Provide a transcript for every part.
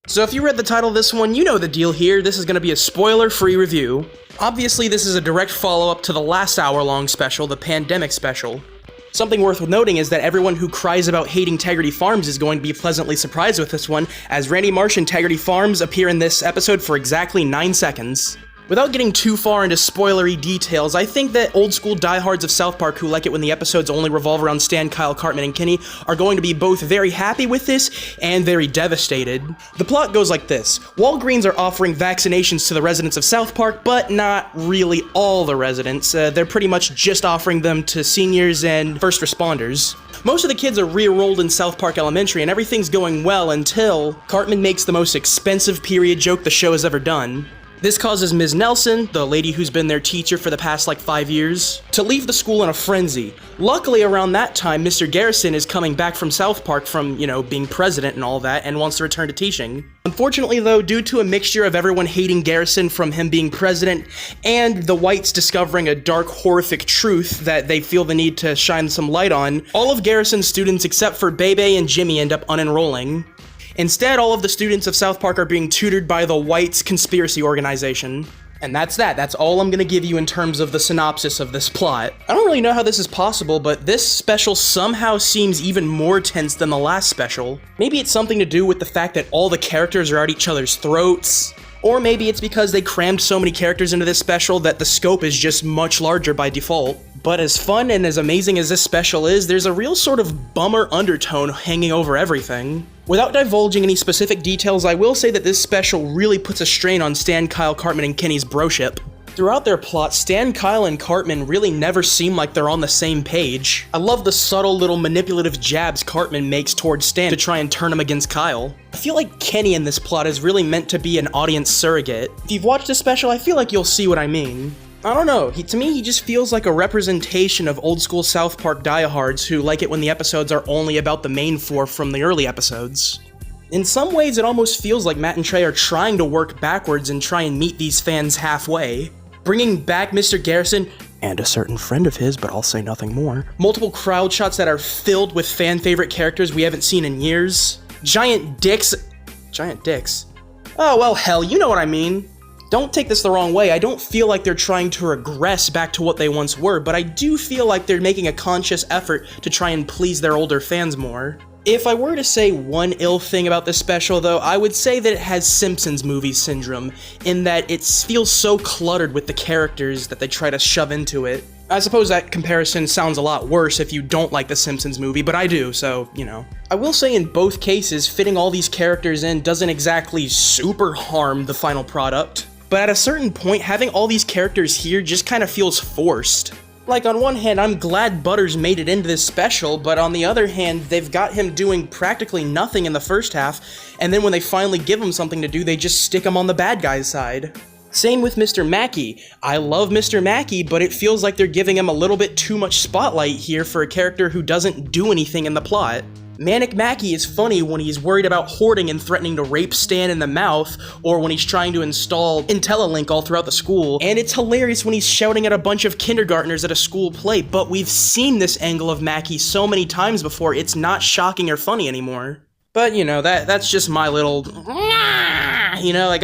So if you read the title of this one, you know the deal here. This is going to be a spoiler-free review. Obviously, this is a direct follow-up to the last hour-long special, the Pandemic special. Something worth noting is that everyone who cries about hating Integrity Farms is going to be pleasantly surprised with this one, as Randy Marsh and Integrity Farms appear in this episode for exactly 9 seconds. Without getting too far into spoilery details, I think that old-school diehards of South Park who like it when the episodes only revolve around Stan, Kyle, Cartman, and Kenny are going to be both very happy with this and very devastated. The plot goes like this. Walgreens are offering vaccinations to the residents of South Park, but not really all the residents. They're pretty much just offering them to seniors and first responders. Most of the kids are re-enrolled in South Park Elementary, and everything's going well until Cartman makes the most expensive period joke the show has ever done. This causes Ms. Nelson, the lady who's been their teacher for the past 5 years, to leave the school in a frenzy. Luckily, around that time, Mr. Garrison is coming back from South Park from, being president and all that, and wants to return to teaching. Unfortunately, though, due to a mixture of everyone hating Garrison from him being president, and the whites discovering a dark, horrific truth that they feel the need to shine some light on, all of Garrison's students except for Bebe and Jimmy end up unenrolling. Instead, all of the students of South Park are being tutored by the Whites Conspiracy Organization. And that's that. That's all I'm gonna give you in terms of the synopsis of this plot. I don't really know how this is possible, but this special somehow seems even more tense than the last special. Maybe it's something to do with the fact that all the characters are at each other's throats. Or maybe it's because they crammed so many characters into this special that the scope is just much larger by default. But as fun and as amazing as this special is, there's a real sort of bummer undertone hanging over everything. Without divulging any specific details, I will say that this special really puts a strain on Stan, Kyle, Cartman, and Kenny's broship. Throughout their plot, Stan, Kyle, and Cartman really never seem like they're on the same page. I love the subtle little manipulative jabs Cartman makes towards Stan to try and turn him against Kyle. I feel like Kenny in this plot is really meant to be an audience surrogate. If you've watched this special, I feel like you'll see what I mean. I don't know, to me he just feels like a representation of old school South Park diehards who like it when the episodes are only about the main four from the early episodes. In some ways, it almost feels like Matt and Trey are trying to work backwards and try and meet these fans halfway. Bringing back Mr. Garrison, and a certain friend of his, but I'll say nothing more. Multiple crowd shots that are filled with fan-favorite characters we haven't seen in years. Giant dicks? Oh, well, hell, you know what I mean. Don't take this the wrong way, I don't feel like they're trying to regress back to what they once were, but I do feel like they're making a conscious effort to try and please their older fans more. If I were to say one ill thing about this special, though, I would say that it has Simpsons movie syndrome, in that it feels so cluttered with the characters that they try to shove into it. I suppose that comparison sounds a lot worse if you don't like the Simpsons movie, but I do, so, I will say in both cases, fitting all these characters in doesn't exactly super harm the final product. But at a certain point, having all these characters here just kind of feels forced. Like, on one hand, I'm glad Butters made it into this special, but on the other hand, they've got him doing practically nothing in the first half, and then when they finally give him something to do, they just stick him on the bad guy's side. Same with Mr. Mackey. I love Mr. Mackey, but it feels like they're giving him a little bit too much spotlight here for a character who doesn't do anything in the plot. Manic Mackey is funny when he's worried about hoarding and threatening to rape Stan in the mouth, or when he's trying to install IntelliLink all throughout the school, and it's hilarious when he's shouting at a bunch of kindergartners at a school play, but we've seen this angle of Mackey so many times before, it's not shocking or funny anymore. But, that's just my little... I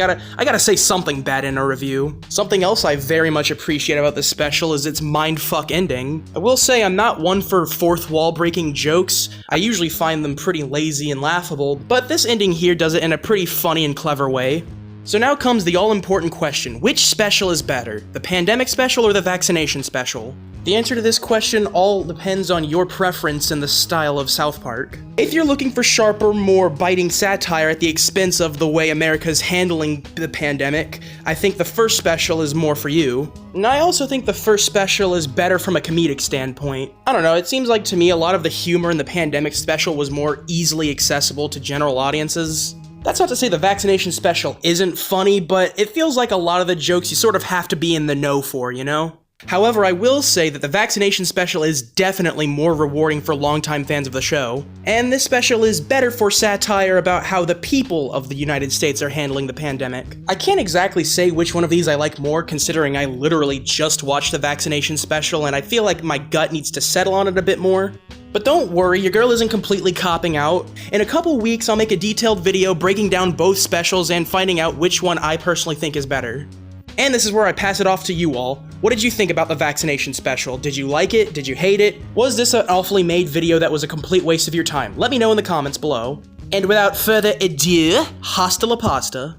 gotta say something bad in a review. Something else I very much appreciate about this special is its mindfuck ending. I will say I'm not one for fourth wall breaking jokes. I usually find them pretty lazy and laughable, but this ending here does it in a pretty funny and clever way. So now comes the all-important question, which special is better, the Pandemic special or the Vaccination special? The answer to this question all depends on your preference and the style of South Park. If you're looking for sharper, more biting satire at the expense of the way America's handling the pandemic, I think the first special is more for you. And I also think the first special is better from a comedic standpoint. I don't know, it seems like to me a lot of the humor in the Pandemic special was more easily accessible to general audiences. That's not to say the Vaccination special isn't funny, but it feels like a lot of the jokes you sort of have to be in the know for, However, I will say that the Vaccination special is definitely more rewarding for longtime fans of the show, and this special is better for satire about how the people of the United States are handling the pandemic. I can't exactly say which one of these I like more, considering I literally just watched the Vaccination special and I feel like my gut needs to settle on it a bit more. But don't worry, your girl isn't completely copping out. In a couple weeks, I'll make a detailed video breaking down both specials and finding out which one I personally think is better. And this is where I pass it off to you all. What did you think about the Vaccination special? Did you like it? Did you hate it? Was this an awfully made video that was a complete waste of your time? Let me know in the comments below. And without further ado, hasta la pasta.